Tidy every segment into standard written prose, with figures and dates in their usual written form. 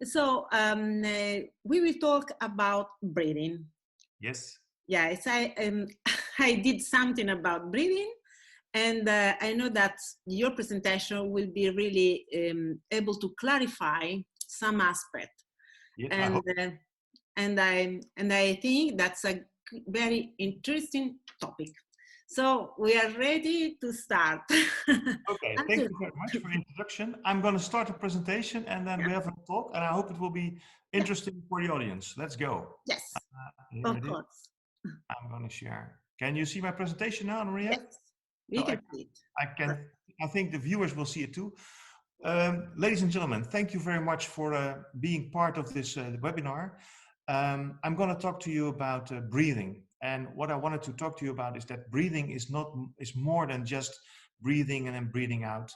So we will talk about breathing. Yes. Yes, I did something about breathing, and I know that your presentation will be really able to clarify some aspect. Yes, And I think that's a very interesting topic. So we are ready to start. Okay, thank you very much for the introduction. I'm going to start the presentation and then we have a talk, and I hope it will be interesting for the audience. Let's go. Yes, Here of it is. course. I'm going to share. Can you see my presentation now, Maria? Yes, we can see it. I think the viewers will see it too. Ladies and gentlemen, thank you very much for being part of this webinar. I'm going to talk to you about breathing, and what I wanted to talk to you about is that breathing is more than just breathing and then breathing out.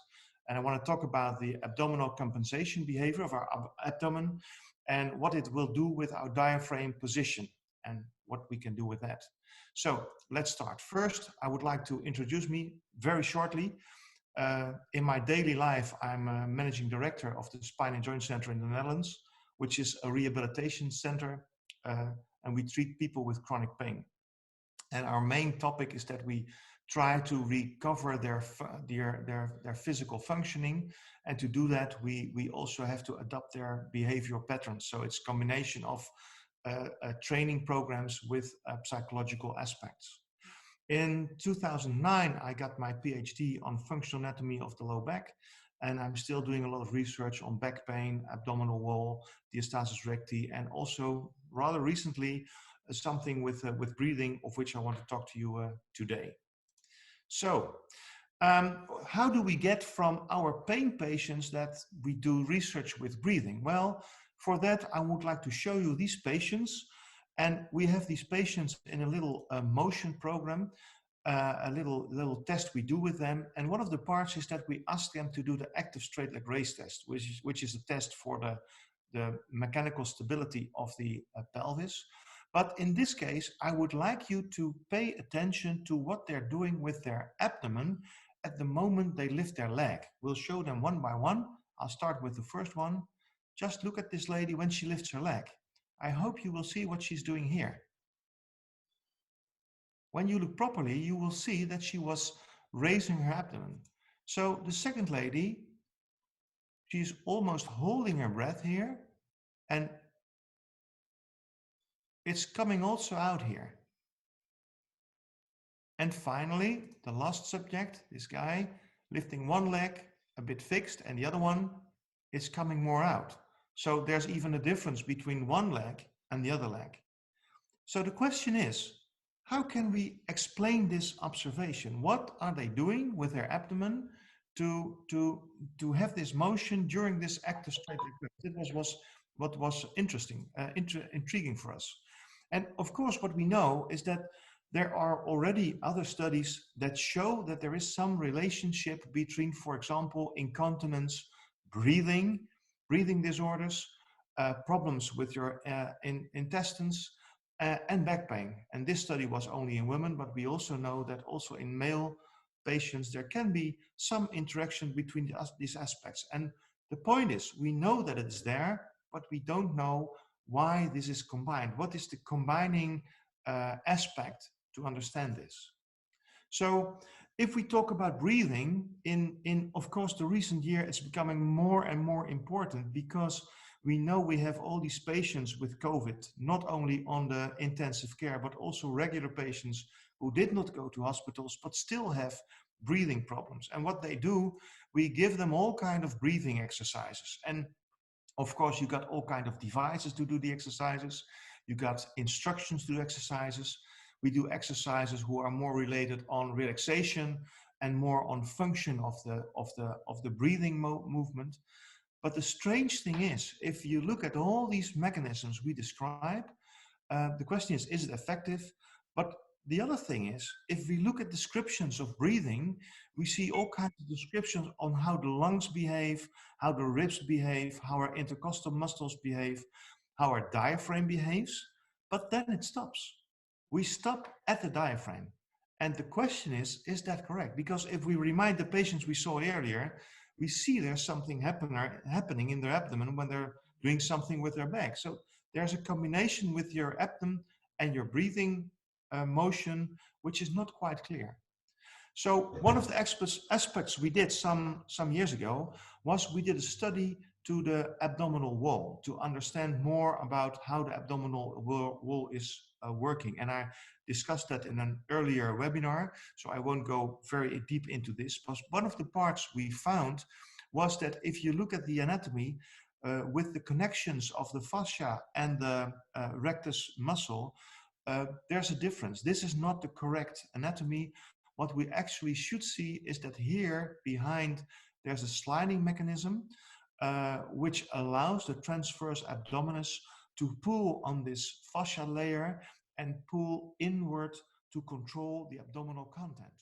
And I want to talk about the abdominal compensation behavior of our abdomen and what it will do with our diaphragm position and what we can do with that. So let's start. First, I would like to introduce me very shortly. In my daily life, I'm a managing director of the Spine and Joint Center in the Netherlands, which is a rehabilitation center, and we treat people with chronic pain. And our main topic is that we try to recover their physical functioning, and to do that, we also have to adapt their behavioral patterns. So it's a combination of training programs with psychological aspects. In 2009, I got my PhD on functional anatomy of the low back, and I'm still doing a lot of research on back pain, abdominal wall, diastasis recti, and also rather recently something with breathing, of which I want to talk to you today. So, how do we get from our pain patients that we do research with breathing? Well, for that, I would like to show you these patients. And we have these patients in a little motion program, a little test we do with them. And one of the parts is that we ask them to do the active straight leg raise test, which is a test for the mechanical stability of the pelvis. But in this case, I would like you to pay attention to what they're doing with their abdomen at the moment they lift their leg. We'll show them one by one. I'll start with the first one. Just look at this lady when she lifts her leg. I hope you will see what she's doing here. When you look properly, you will see that she was raising her abdomen. So the second lady, she's almost holding her breath here, and it's coming also out here. And finally, the last subject, this guy, lifting one leg a bit fixed and the other one is coming more out. So there's even a difference between one leg and the other leg. So the question is, how can we explain this observation? What are they doing with their abdomen to have this motion during this active straight leg? That was what was interesting, intriguing for us. And of course, what we know is that there are already other studies that show that there is some relationship between, for example, incontinence, breathing disorders, problems with your intestines, and back pain. And this study was only in women, but we also know that also in male patients, there can be some interaction between these aspects. And the point is, we know that it's there, but we don't know why this is combined. What is the combining aspect to understand this? So if we talk about breathing, in of course, the recent year, it's becoming more and more important, because we know we have all these patients with COVID, not only on the intensive care, but also regular patients who did not go to hospitals, but still have breathing problems. And what they do, we give them all kind of breathing exercises. And of course, you got all kind of devices to do the exercises. You got instructions to do exercises. We do exercises who are more related on relaxation and more on function of the breathing movement. But the strange thing is, if you look at all these mechanisms we describe, the question is it effective? But the other thing is, if we look at descriptions of breathing, we see all kinds of descriptions on how the lungs behave, how the ribs behave, how our intercostal muscles behave, how our diaphragm behaves, but then it stops. We stop at the diaphragm. And the question is that correct? Because if we remind the patients we saw earlier, we see there's something happening in their abdomen when they're doing something with their back. So there's a combination with your abdomen and your breathing motion, which is not quite clear. So one of the aspects we did some years ago was we did a study to the abdominal wall to understand more about how the abdominal wall is working. And I discussed that in an earlier webinar, so I won't go very deep into this. But one of the parts we found was that if you look at the anatomy with the connections of the fascia and the rectus muscle, there's a difference. This is not the correct anatomy. What we actually should see is that here behind there's a sliding mechanism which allows the transverse abdominis to pull on this fascia layer and pull inward to control the abdominal content.